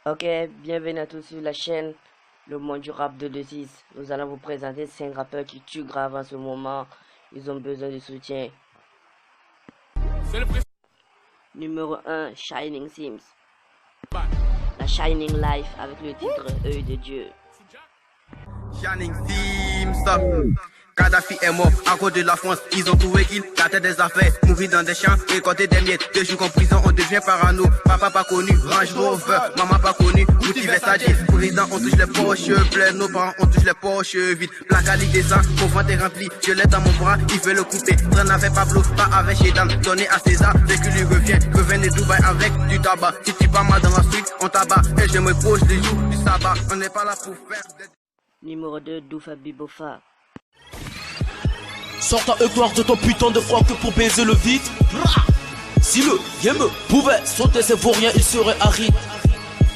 Ok, bienvenue à tous sur la chaîne Le Monde du Rap de 2-6. Nous allons vous présenter 5 rappeurs qui tuent grave en ce moment. Ils ont besoin de soutien. Numéro 1, Shining Sims. La Shining Life avec le titre Œil de Dieu. Shining Sims. Kadhafi est mort à cause de la France. Ils ont trouvé qu'il gâtait des affaires, mourir dans des champs, récolter des miettes. 2 jours en prison, on devient parano. Papa pas connu, Range Rover, maman pas connu, Gucci Versace. Président, on touche les poches pleines, nos parents, on touche les poches vides. Placa ligue des ans, mon ventre est rempli, je l'ai dans mon bras, il veut le couper. Traîne avec Pablo, pas avec Shedan, donné à César, dès qu'il lui revient, reviens de Dubaï avec du tabac. Si tu pas mal dans la street, on tabac, et je me pose les jours du sabbat. On n'est pas là pour faire des... Numéro 2, Doufa Bibofa. Sors ta gloire de ton putain de froid que pour baiser le vide. Si le game pouvait sauter ses vauriens, il serait aride.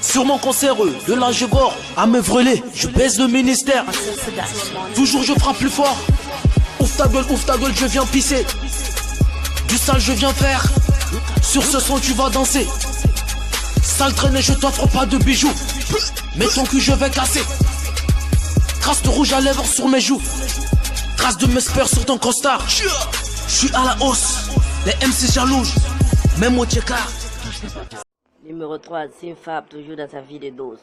Sur mon concert de l'âge bord à me vrêler, je baise le ministère. Toujours je frappe plus fort. Ouvre ta gueule, je viens pisser. Du sale je viens faire. Sur ce son tu vas danser. Sale traînée, je t'offre pas de bijoux. Mais ton cul je vais casser. Trace de rouge à lèvres sur mes joues. Trace de mes spurs sur ton costard. Je suis à la hausse. Les MC jaloux. Même au tchekar. Numéro 3, Simfab, toujours dans sa vie de dose.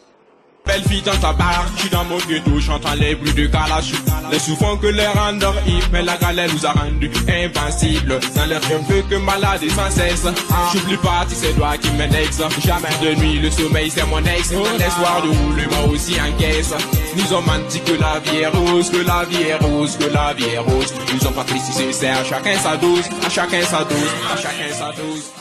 Belle fille dans ta barre, je suis dans mon ghetto, j'entends les bruits de Kalash. Les souvent que les rendeurs hip, mais la galère nous a rendu invincibles. Dans leurs cheveux que malade et sans cesse. J'oublie pas tous ces doigts qui m'annexent. Jamais de nuit, le sommeil c'est mon ex. Les soirs de rouler, moi aussi en caisse. Nous ont menti que la vie est rose, que la vie est rose, que la vie est rose. Nous ont pas précisé, c'est à chacun sa dose, à chacun sa dose, à chacun sa dose.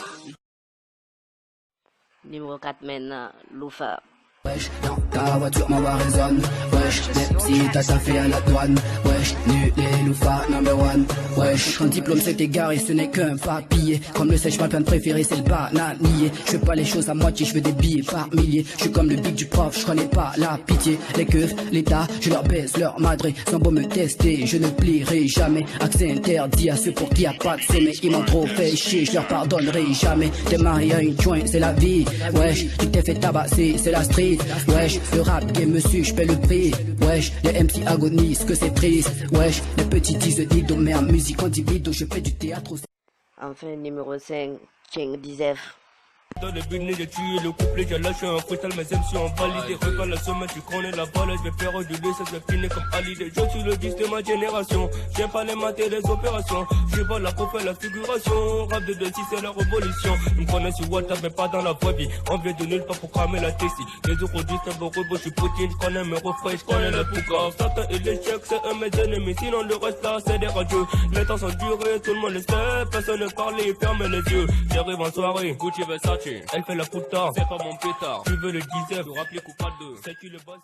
Numéro 4 maintenant, Lufa. Wesh, dans ta voiture ma voix résonne. Wesh, même si t'as taffé à la douane. Wesh, nul et loufa number one. Wesh, ton diplôme s'est égaré, ce n'est qu'un papier. Comme le sèche ma peine préférée, c'est le bananier. Je fais pas les choses à moitié, je fais des billets par milliers. Je suis comme le big du prof, je connais pas la pitié. Les keufs, l'état, je leur baisse leur madré. Sans beau me tester, je ne plierai jamais. Accès interdit à ceux pour qui y a pas de sommet. Ils m'ont trop fait chier, je leur pardonnerai jamais. T'es marié à une joint, c'est la vie. Wesh, tu t'es fait tabasser, c'est la street. Wesh, le rap game me suit, je paie le prix. Wesh, les MC agonisent, que c'est triste. Wesh, les petits disent dido, mais en musique on dit bido, je fais du théâtre aussi. Enfin, numéro 5, King Dizef. Dans le business j'ai tué le couplet, j'ai lâché un freestyle, mes MC ont validé. Regarde la semaine, tu connais la balle, je vais faire du lait, ça se finit comme Hallyday. Je suis le 10 de ma génération, j'aime pas les maths et les opérations. Je vois la pour faire la figuration, rap de 2-6 c'est la révolution. Ils me connaissent sur WhatsApp mais pas dans la vraie vie. On vient de nulle part pour cramer la tessie. Les euros disent un beau robot, je suis Poutine, je connais mes refrains, je connais la poucave. Satan et l'échec, c'est un mes ennemis, sinon le reste là c'est des radieux. Les temps sont durés, tout le monde l'espère, personne ne parle, ferme les yeux. J'arrive en soirée, Gucci Versace. Elle fait la puta, c'est pas mon pétard. Tu veux le 10F, le rappeler coupable de. C'est qui le boss?